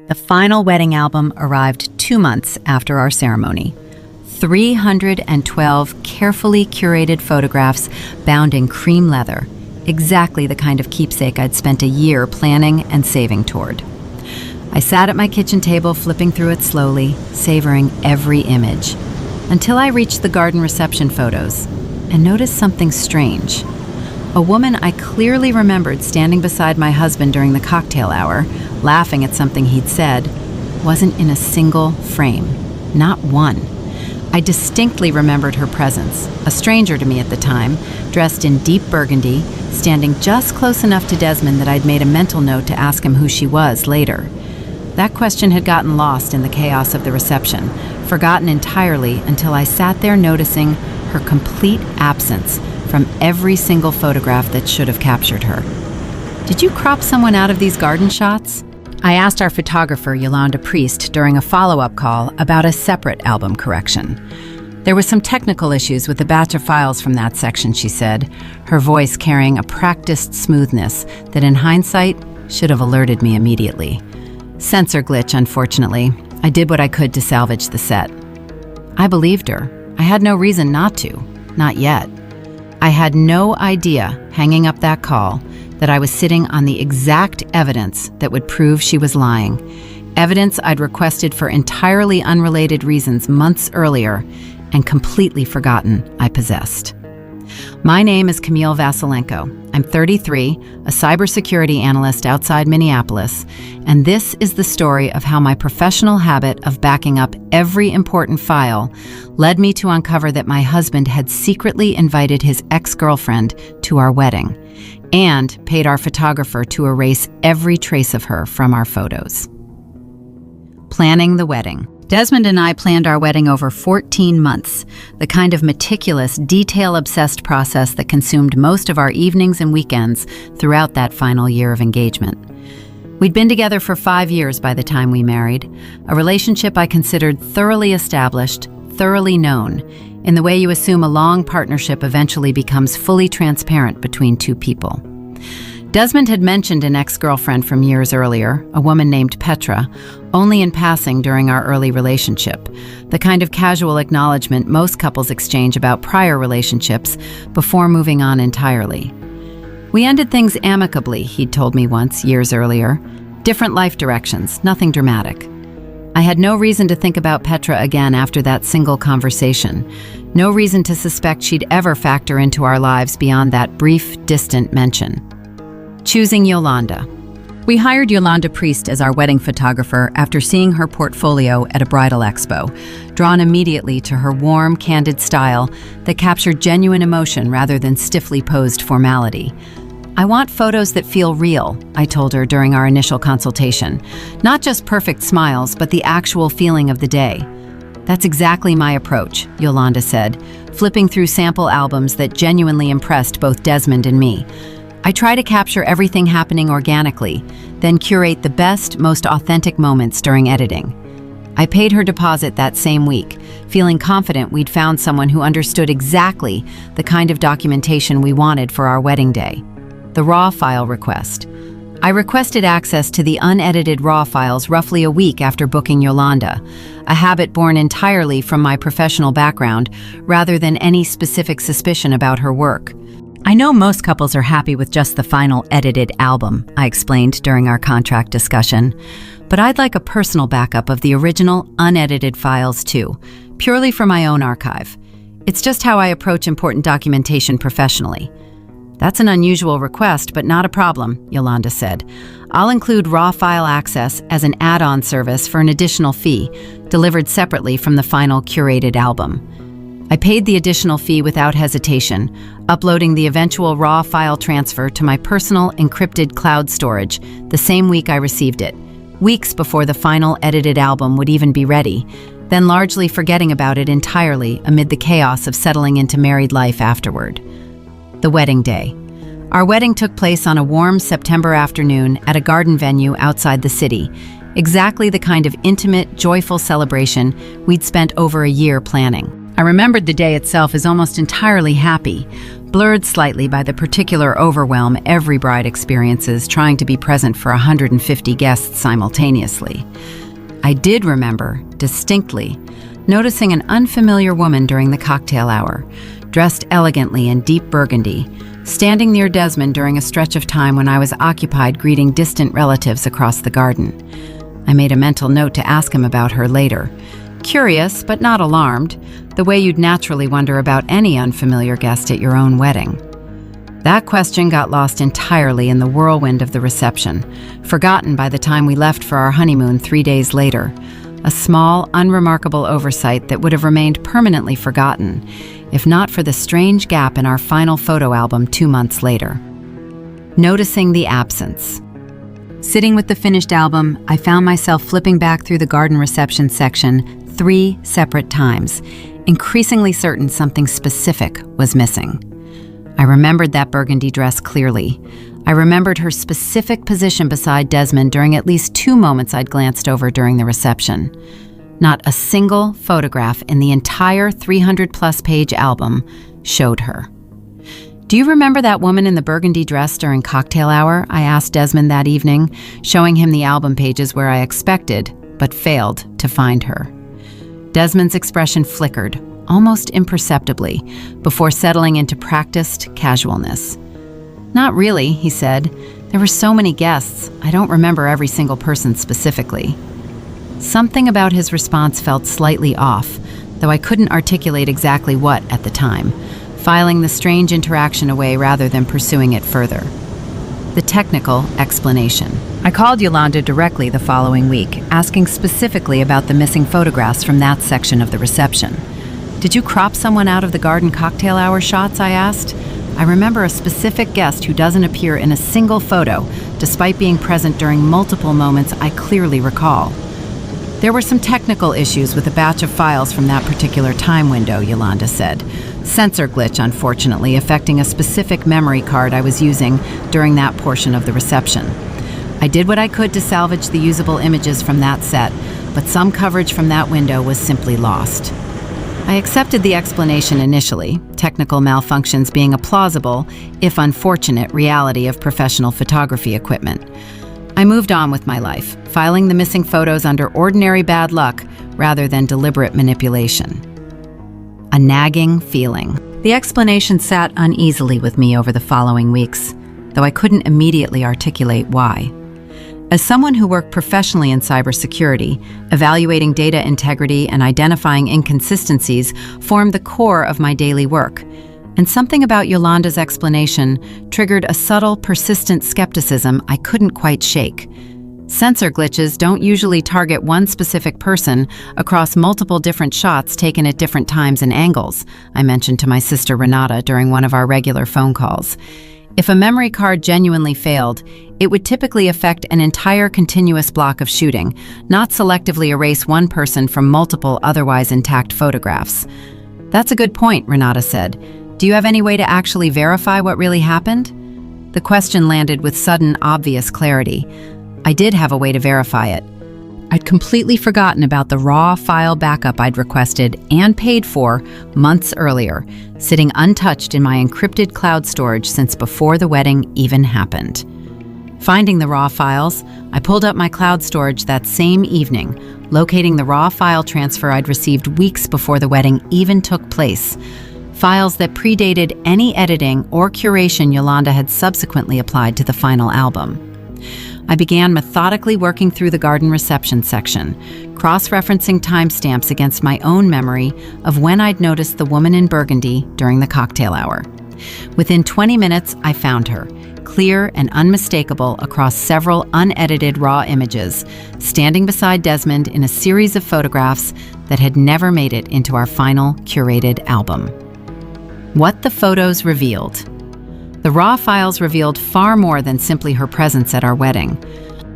The final wedding album arrived 2 months after our ceremony. 312 carefully curated photographs bound in cream leather, exactly the kind of keepsake I'd spent a year planning and saving toward. I sat at my kitchen table flipping through it slowly, savoring every image, until I reached the garden reception photos and noticed something strange. A woman I clearly remembered standing beside my husband during the cocktail hour, laughing at something he'd said, wasn't in a single frame, not one. I distinctly remembered her presence, a stranger to me at the time, dressed in deep burgundy, standing just close enough to Desmond that I'd made a mental note to ask him who she was later. That question had gotten lost in the chaos of the reception, forgotten entirely until I sat there noticing her complete absence from every single photograph that should have captured her. "Did you crop someone out of these garden shots?" I asked our photographer, Yolanda Priest, during a follow-up call about a separate album correction. There were some technical issues with the batch of files from that section, she said, her voice carrying a practiced smoothness that in hindsight should have alerted me immediately. Sensor glitch, unfortunately. I did what I could to salvage the set. I believed her. I had no reason not to. Not yet. I had no idea, hanging up that call, that I was sitting on the exact evidence that would prove she was lying. Evidence I'd requested for entirely unrelated reasons months earlier and completely forgotten I possessed. My name is Camille Vasilenko. I'm 33, a cybersecurity analyst outside Minneapolis, and this is the story of how my professional habit of backing up every important file led me to uncover that my husband had secretly invited his ex-girlfriend to our wedding and paid our photographer to erase every trace of her from our photos. Planning the wedding. Desmond and I planned our wedding over 14 months, the kind of meticulous, detail-obsessed process that consumed most of our evenings and weekends throughout that final year of engagement. We'd been together for 5 years by the time we married, a relationship I considered thoroughly established, thoroughly known, in the way you assume a long partnership eventually becomes fully transparent between two people. Desmond had mentioned an ex-girlfriend from years earlier, a woman named Petra, only in passing during our early relationship, the kind of casual acknowledgement most couples exchange about prior relationships before moving on entirely. We ended things amicably, he'd told me once, years earlier. Different life directions, nothing dramatic. I had no reason to think about Petra again after that single conversation. No reason to suspect she'd ever factor into our lives beyond that brief, distant mention. Choosing Yolanda. We hired Yolanda Priest as our wedding photographer after seeing her portfolio at a bridal expo, drawn immediately to her warm, candid style that captured genuine emotion rather than stiffly posed formality. "I want photos that feel real," I told her during our initial consultation. "Not just perfect smiles, but the actual feeling of the day." "That's exactly my approach," Yolanda said, flipping through sample albums that genuinely impressed both Desmond and me. "I try to capture everything happening organically, then curate the best, most authentic moments during editing." I paid her deposit that same week, feeling confident we'd found someone who understood exactly the kind of documentation we wanted for our wedding day. The RAW file request. I requested access to the unedited RAW files roughly a week after booking Yolanda, a habit born entirely from my professional background rather than any specific suspicion about her work. "I know most couples are happy with just the final edited album," I explained during our contract discussion, "but I'd like a personal backup of the original unedited files too, purely for my own archive. It's just how I approach important documentation professionally." "That's an unusual request, but not a problem," Yolanda said. "I'll include RAW file access as an add-on service for an additional fee, delivered separately from the final curated album." I paid the additional fee without hesitation, uploading the eventual RAW file transfer to my personal encrypted cloud storage the same week I received it, weeks before the final edited album would even be ready, then largely forgetting about it entirely amid the chaos of settling into married life afterward. The wedding day. Our wedding took place on a warm September afternoon at a garden venue outside the city, exactly the kind of intimate, joyful celebration we'd spent over a year planning. I remembered the day itself as almost entirely happy, blurred slightly by the particular overwhelm every bride experiences trying to be present for 150 guests simultaneously. I did remember, distinctly, noticing an unfamiliar woman during the cocktail hour, dressed elegantly in deep burgundy, standing near Desmond during a stretch of time when I was occupied greeting distant relatives across the garden. I made a mental note to ask him about her later. Curious, but not alarmed, the way you'd naturally wonder about any unfamiliar guest at your own wedding. That question got lost entirely in the whirlwind of the reception, forgotten by the time we left for our honeymoon 3 days later. A small, unremarkable oversight that would have remained permanently forgotten, if not for the strange gap in our final photo album 2 months later. Noticing the absence. Sitting with the finished album, I found myself flipping back through the garden reception section 3 separate times, increasingly certain something specific was missing. I remembered that burgundy dress clearly. I remembered her specific position beside Desmond during at least 2 moments I'd glanced over during the reception. Not a single photograph in the entire 300-plus page album showed her. "Do you remember that woman in the burgundy dress during cocktail hour?" I asked Desmond that evening, showing him the album pages where I expected, but failed, to find her. Desmond's expression flickered, almost imperceptibly, before settling into practiced casualness. "Not really," he said. "There were so many guests, I don't remember every single person specifically." Something about his response felt slightly off, though I couldn't articulate exactly what at the time, filing the strange interaction away rather than pursuing it further. The technical explanation. I called Yolanda directly the following week, asking specifically about the missing photographs from that section of the reception. "Did you crop someone out of the garden cocktail hour shots?" I asked. "I remember a specific guest who doesn't appear in a single photo, despite being present during multiple moments I clearly recall." "There were some technical issues with a batch of files from that particular time window," Yolanda said. "Sensor glitch, unfortunately, affecting a specific memory card I was using during that portion of the reception. I did what I could to salvage the usable images from that set, but some coverage from that window was simply lost." I accepted the explanation initially, technical malfunctions being a plausible, if unfortunate, reality of professional photography equipment. I moved on with my life, filing the missing photos under ordinary bad luck rather than deliberate manipulation. A nagging feeling. The explanation sat uneasily with me over the following weeks, though I couldn't immediately articulate why. As someone who worked professionally in cybersecurity, evaluating data integrity and identifying inconsistencies formed the core of my daily work, and something about Yolanda's explanation triggered a subtle, persistent skepticism I couldn't quite shake. Sensor glitches don't usually target one specific person across multiple different shots taken at different times and angles, I mentioned to my sister Renata during one of our regular phone calls. If a memory card genuinely failed, it would typically affect an entire continuous block of shooting, not selectively erase one person from multiple otherwise intact photographs. "That's a good point," Renata said. "Do you have any way to actually verify what really happened?" The question landed with sudden, obvious clarity. I did have a way to verify it. I'd completely forgotten about the raw file backup I'd requested and paid for months earlier, sitting untouched in my encrypted cloud storage since before the wedding even happened. Finding the raw files, I pulled up my cloud storage that same evening, locating the raw file transfer I'd received weeks before the wedding even took place. Files that predated any editing or curation Yolanda had subsequently applied to the final album. I began methodically working through the garden reception section, cross-referencing timestamps against my own memory of when I'd noticed the woman in burgundy during the cocktail hour. Within 20 minutes, I found her, clear and unmistakable across several unedited raw images, standing beside Desmond in a series of photographs that had never made it into our final curated album. What the photos revealed. The raw files revealed far more than simply her presence at our wedding.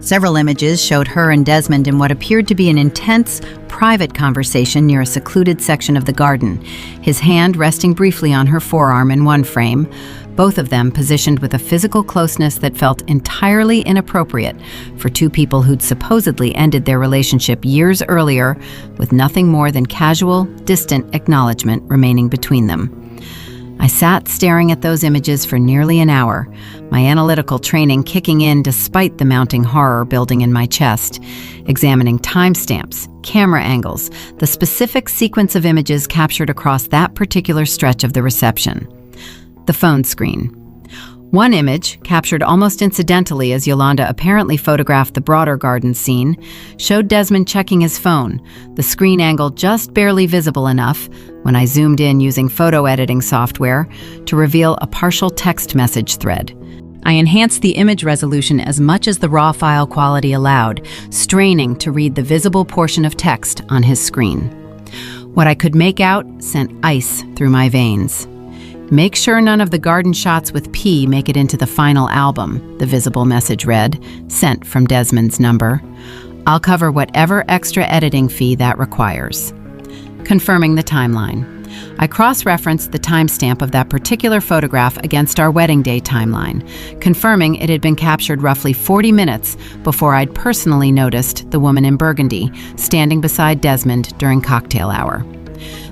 Several images showed her and Desmond in what appeared to be an intense, private conversation near a secluded section of the garden, his hand resting briefly on her forearm in one frame, both of them positioned with a physical closeness that felt entirely inappropriate for two people who'd supposedly ended their relationship years earlier with nothing more than casual, distant acknowledgement remaining between them. I sat staring at those images for nearly an hour, my analytical training kicking in despite the mounting horror building in my chest, examining timestamps, camera angles, the specific sequence of images captured across that particular stretch of the reception. The phone screen. One image, captured almost incidentally as Yolanda apparently photographed the broader garden scene, showed Desmond checking his phone, the screen angle just barely visible enough, when I zoomed in using photo editing software, to reveal a partial text message thread. I enhanced the image resolution as much as the raw file quality allowed, straining to read the visible portion of text on his screen. What I could make out sent ice through my veins. "Make sure none of the garden shots with P make it into the final album," the visible message read, sent from Desmond's number. "I'll cover whatever extra editing fee that requires." Confirming the timeline. I cross-referenced the timestamp of that particular photograph against our wedding day timeline, confirming it had been captured roughly 40 minutes before I'd personally noticed the woman in burgundy standing beside Desmond during cocktail hour.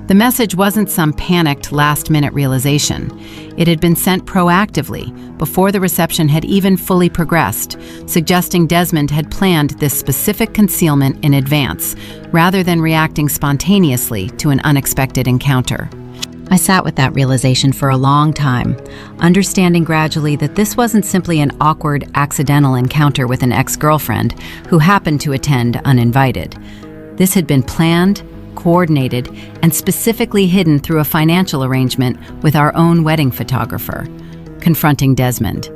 The message wasn't some panicked last-minute realization. It had been sent proactively, before the reception had even fully progressed, suggesting Desmond had planned this specific concealment in advance, rather than reacting spontaneously to an unexpected encounter. I sat with that realization for a long time, understanding gradually that this wasn't simply an awkward, accidental encounter with an ex-girlfriend who happened to attend uninvited. This had been planned, coordinated, and specifically hidden through a financial arrangement with our own wedding photographer. Confronting Desmond.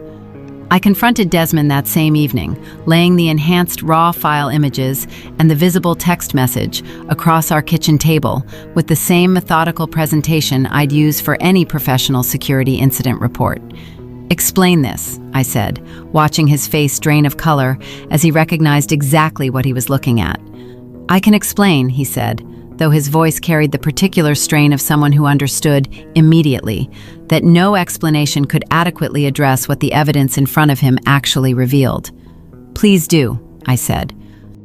I confronted Desmond that same evening, laying the enhanced raw file images and the visible text message across our kitchen table with the same methodical presentation I'd use for any professional security incident report. "Explain this," I said, watching his face drain of color as he recognized exactly what he was looking at. "I can explain," he said, though his voice carried the particular strain of someone who understood immediately that no explanation could adequately address what the evidence in front of him actually revealed. "Please do," I said.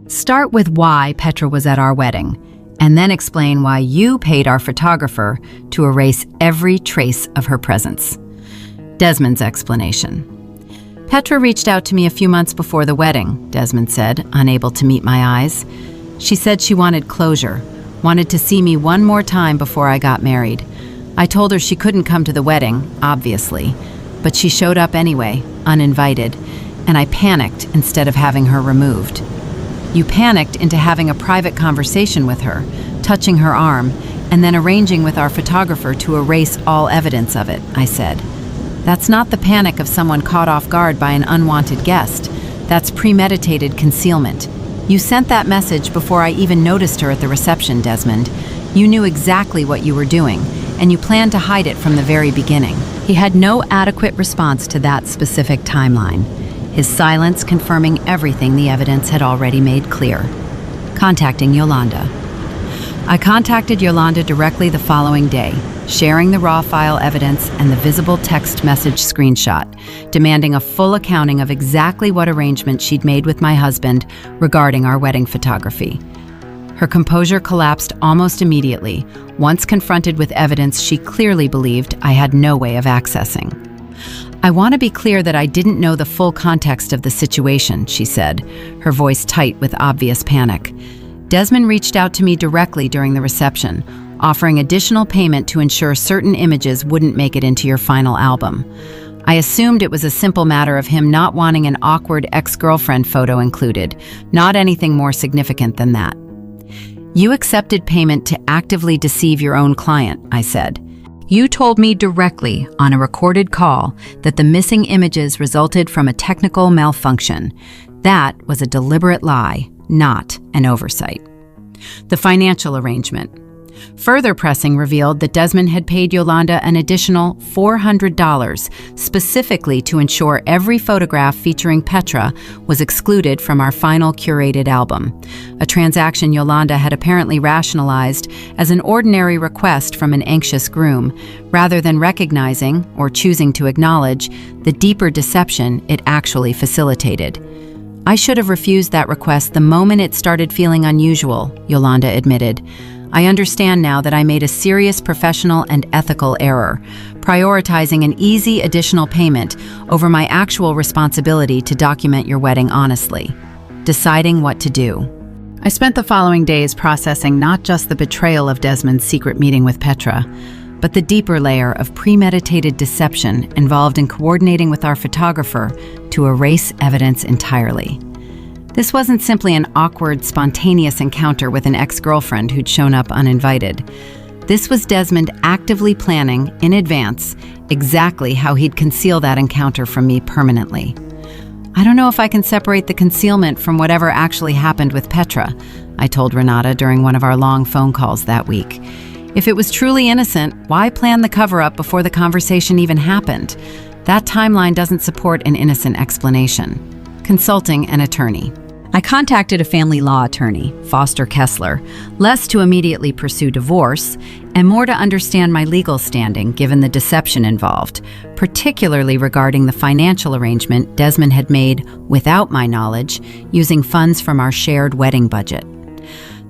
"Start with why Petra was at our wedding, and then explain why you paid our photographer to erase every trace of her presence." Desmond's explanation. "Petra reached out to me a few months before the wedding," Desmond said, unable to meet my eyes. "She said she wanted closure, wanted to see me one more time before I got married. I told her she couldn't come to the wedding, obviously, but she showed up anyway, uninvited, and I panicked instead of having her removed." "You panicked into having a private conversation with her, touching her arm, and then arranging with our photographer to erase all evidence of it," I said. "That's not the panic of someone caught off guard by an unwanted guest. That's premeditated concealment. You sent that message before I even noticed her at the reception, Desmond. You knew exactly what you were doing, and you planned to hide it from the very beginning." He had no adequate response to that specific timeline, his silence confirming everything the evidence had already made clear. Contacting Yolanda. I contacted Yolanda directly the following day, sharing the raw file evidence and the visible text message screenshot, demanding a full accounting of exactly what arrangement she'd made with my husband regarding our wedding photography. Her composure collapsed almost immediately, once confronted with evidence she clearly believed I had no way of accessing. "I want to be clear that I didn't know the full context of the situation," she said, her voice tight with obvious panic. "Desmond reached out to me directly during the reception, offering additional payment to ensure certain images wouldn't make it into your final album. I assumed it was a simple matter of him not wanting an awkward ex-girlfriend photo included, not anything more significant than that." "You accepted payment to actively deceive your own client," I said. "You told me directly on a recorded call that the missing images resulted from a technical malfunction. That was a deliberate lie, not an oversight." The financial arrangement. Further pressing revealed that Desmond had paid Yolanda an additional $400, specifically to ensure every photograph featuring Petra was excluded from our final curated album, a transaction Yolanda had apparently rationalized as an ordinary request from an anxious groom, rather than recognizing, or choosing to acknowledge, the deeper deception it actually facilitated. "I should have refused that request the moment it started feeling unusual," Yolanda admitted. I understand now that I made a serious professional and ethical error, prioritizing an easy additional payment over my actual responsibility to document your wedding honestly. Deciding what to do. I spent the following days processing not just the betrayal of Desmond's secret meeting with Petra, but the deeper layer of premeditated deception involved in coordinating with our photographer to erase evidence entirely. This wasn't simply an awkward, spontaneous encounter with an ex-girlfriend who'd shown up uninvited. This was Desmond actively planning, in advance, exactly how he'd conceal that encounter from me permanently. I don't know if I can separate the concealment from whatever actually happened with Petra, I told Renata during one of our long phone calls that week. If it was truly innocent, why plan the cover-up before the conversation even happened? That timeline doesn't support an innocent explanation. Consulting an attorney. I contacted a family law attorney, Foster Kessler, less to immediately pursue divorce and more to understand my legal standing given the deception involved, particularly regarding the financial arrangement Desmond had made without my knowledge, using funds from our shared wedding budget.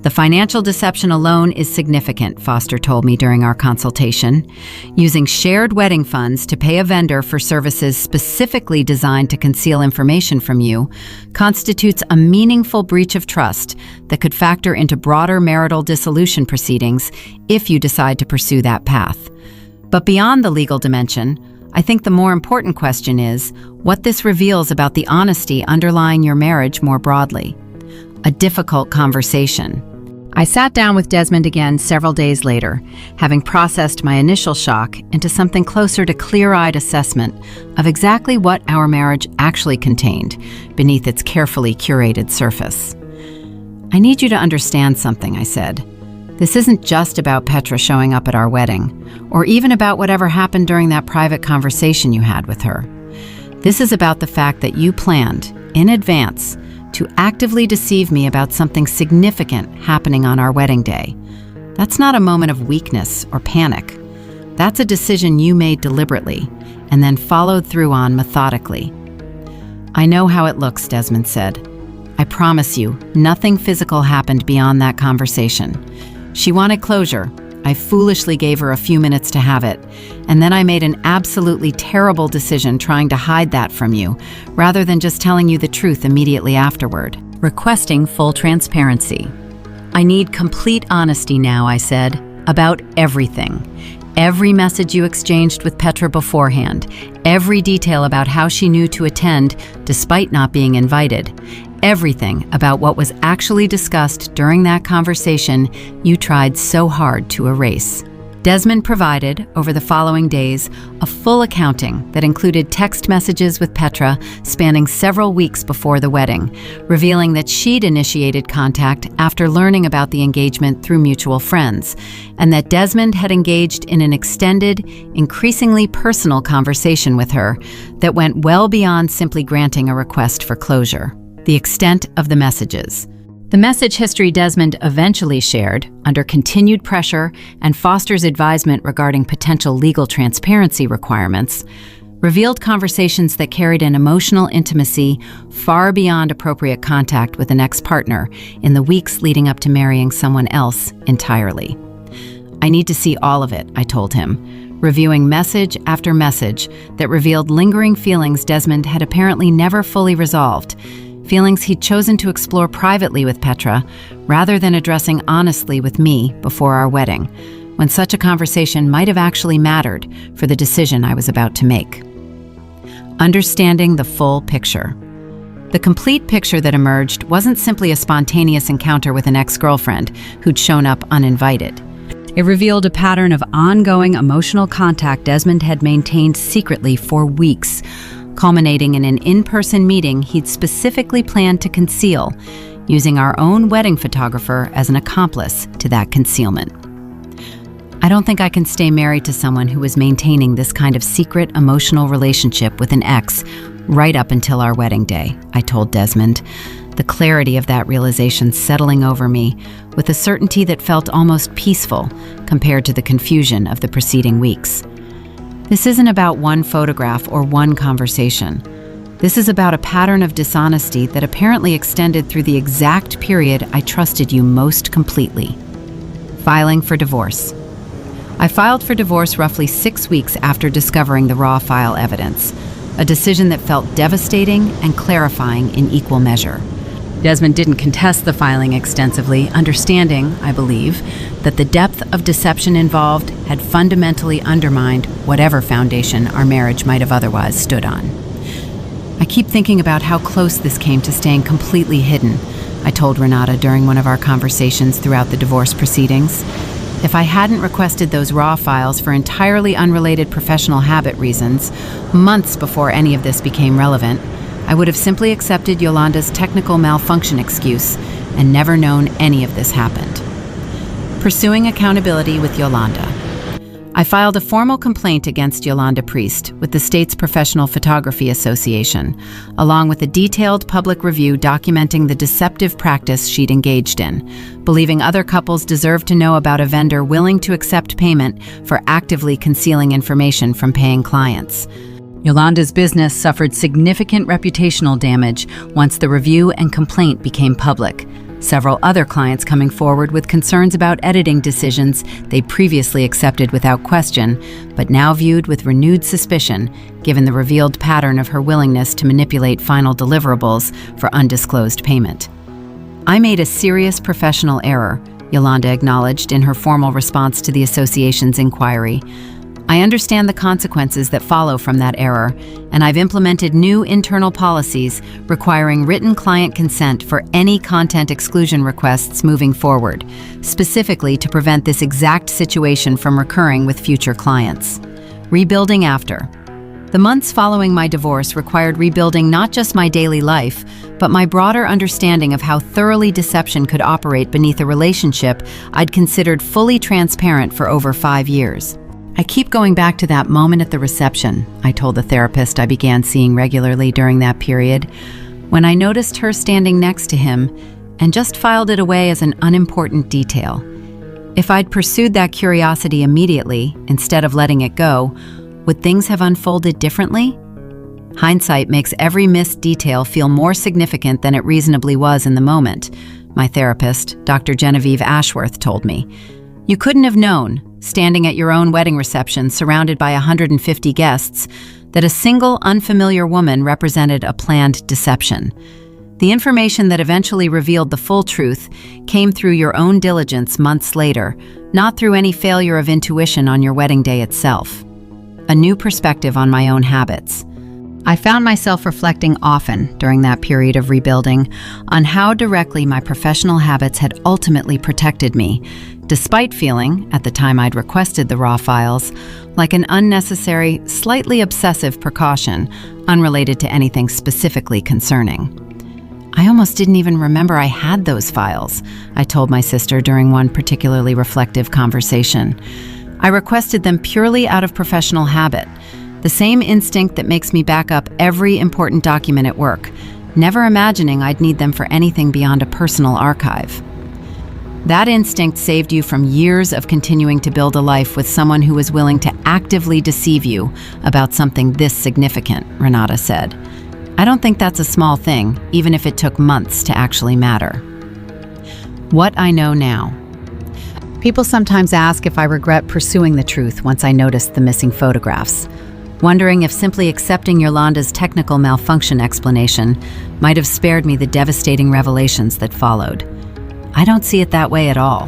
The financial deception alone is significant, Foster told me during our consultation. Using shared wedding funds to pay a vendor for services specifically designed to conceal information from you constitutes a meaningful breach of trust that could factor into broader marital dissolution proceedings if you decide to pursue that path. But beyond the legal dimension, I think the more important question is what this reveals about the honesty underlying your marriage more broadly. A difficult conversation. I sat down with Desmond again several days later, having processed my initial shock into something closer to clear-eyed assessment of exactly what our marriage actually contained beneath its carefully curated surface. I need you to understand something, I said. This isn't just about Petra showing up at our wedding, or even about whatever happened during that private conversation you had with her. This is about the fact that you planned, in advance, to actively deceive me about something significant happening on our wedding day. That's not a moment of weakness or panic. That's a decision you made deliberately and then followed through on methodically. I know how it looks, Desmond said. I promise you, nothing physical happened beyond that conversation. She wanted closure. I foolishly gave her a few minutes to have it, and then I made an absolutely terrible decision trying to hide that from you, rather than just telling you the truth immediately afterward. Requesting full transparency. I need complete honesty now, I said, about everything. Every message you exchanged with Petra beforehand, every detail about how she knew to attend despite not being invited, everything about what was actually discussed during that conversation you tried so hard to erase. Desmond provided, over the following days, a full accounting that included text messages with Petra spanning several weeks before the wedding, revealing that she'd initiated contact after learning about the engagement through mutual friends, and that Desmond had engaged in an extended, increasingly personal conversation with her that went well beyond simply granting a request for closure. The extent of the messages. The message history Desmond eventually shared, under continued pressure and Foster's advisement regarding potential legal transparency requirements, revealed conversations that carried an emotional intimacy far beyond appropriate contact with an ex-partner in the weeks leading up to marrying someone else entirely. I need to see all of it, I told him, reviewing message after message that revealed lingering feelings Desmond had apparently never fully resolved, feelings he'd chosen to explore privately with Petra rather than addressing honestly with me before our wedding, when such a conversation might have actually mattered for the decision I was about to make. Understanding the full picture. The complete picture that emerged wasn't simply a spontaneous encounter with an ex-girlfriend who'd shown up uninvited. It revealed a pattern of ongoing emotional contact Desmond had maintained secretly for weeks, culminating in an in-person meeting he'd specifically planned to conceal, using our own wedding photographer as an accomplice to that concealment. I don't think I can stay married to someone who was maintaining this kind of secret emotional relationship with an ex right up until our wedding day, I told Desmond, the clarity of that realization settling over me with a certainty that felt almost peaceful compared to the confusion of the preceding weeks. This isn't about one photograph or one conversation. This is about a pattern of dishonesty that apparently extended through the exact period I trusted you most completely. Filing for divorce. I filed for divorce roughly 6 weeks after discovering the raw file evidence, a decision that felt devastating and clarifying in equal measure. Desmond didn't contest the filing extensively, understanding, I believe, that the depth of deception involved had fundamentally undermined whatever foundation our marriage might have otherwise stood on. I keep thinking about how close this came to staying completely hidden, I told Renata during one of our conversations throughout the divorce proceedings. If I hadn't requested those raw files for entirely unrelated professional habit reasons, months before any of this became relevant, I would have simply accepted Yolanda's technical malfunction excuse and never known any of this happened. Pursuing accountability with Yolanda. I filed a formal complaint against Yolanda Priest with the state's Professional Photography Association, along with a detailed public review documenting the deceptive practice she'd engaged in, believing other couples deserved to know about a vendor willing to accept payment for actively concealing information from paying clients. Yolanda's business suffered significant reputational damage once the review and complaint became public, several other clients coming forward with concerns about editing decisions they previously accepted without question, but now viewed with renewed suspicion, given the revealed pattern of her willingness to manipulate final deliverables for undisclosed payment. I made a serious professional error, Yolanda acknowledged in her formal response to the association's inquiry. I understand the consequences that follow from that error, and I've implemented new internal policies requiring written client consent for any content exclusion requests moving forward, specifically to prevent this exact situation from recurring with future clients. Rebuilding after. The months following my divorce required rebuilding not just my daily life, but my broader understanding of how thoroughly deception could operate beneath a relationship I'd considered fully transparent for over 5 years. I keep going back to that moment at the reception, I told the therapist I began seeing regularly during that period, when I noticed her standing next to him and just filed it away as an unimportant detail. If I'd pursued that curiosity immediately, instead of letting it go, would things have unfolded differently? Hindsight makes every missed detail feel more significant than it reasonably was in the moment, my therapist, Dr. Genevieve Ashworth, told me. You couldn't have known, standing at your own wedding reception surrounded by 150 guests, that a single unfamiliar woman represented a planned deception. The information that eventually revealed the full truth came through your own diligence months later, not through any failure of intuition on your wedding day itself. A new perspective on my own habits. I found myself reflecting often during that period of rebuilding on how directly my professional habits had ultimately protected me, despite feeling, at the time I'd requested the raw files, like an unnecessary, slightly obsessive precaution, unrelated to anything specifically concerning. I almost didn't even remember I had those files, I told my sister during one particularly reflective conversation. I requested them purely out of professional habit, the same instinct that makes me back up every important document at work, never imagining I'd need them for anything beyond a personal archive. That instinct saved you from years of continuing to build a life with someone who was willing to actively deceive you about something this significant, Renata said. I don't think that's a small thing, even if it took months to actually matter. What I know now. People sometimes ask if I regret pursuing the truth once I noticed the missing photographs, wondering if simply accepting Yolanda's technical malfunction explanation might have spared me the devastating revelations that followed. I don't see it that way at all.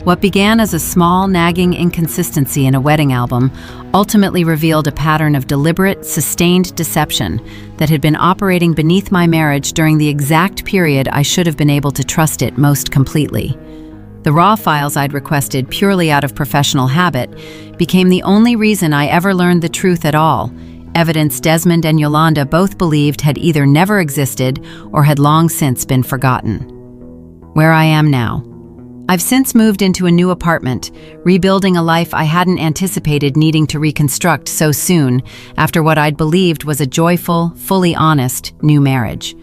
What began as a small, nagging inconsistency in a wedding album ultimately revealed a pattern of deliberate, sustained deception that had been operating beneath my marriage during the exact period I should have been able to trust it most completely. The raw files I'd requested purely out of professional habit became the only reason I ever learned the truth at all, evidence Desmond and Yolanda both believed had either never existed or had long since been forgotten. Where I am now. I've since moved into a new apartment, rebuilding a life I hadn't anticipated needing to reconstruct so soon after what I'd believed was a joyful, fully honest new marriage.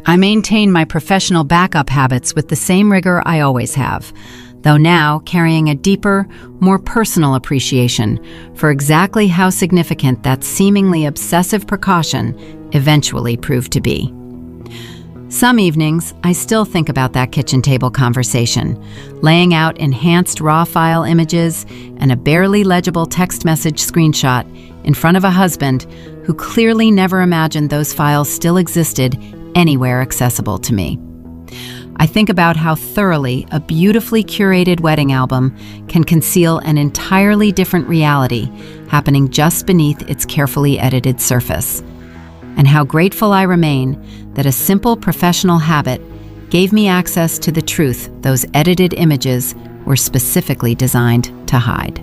I maintain my professional backup habits with the same rigor I always have, though now carrying a deeper, more personal appreciation for exactly how significant that seemingly obsessive precaution eventually proved to be. Some evenings, I still think about that kitchen table conversation, laying out enhanced RAW file images and a barely legible text message screenshot in front of a husband who clearly never imagined those files still existed anywhere accessible to me. I think about how thoroughly a beautifully curated wedding album can conceal an entirely different reality happening just beneath its carefully edited surface, and how grateful I remain that a simple professional habit gave me access to the truth those edited images were specifically designed to hide.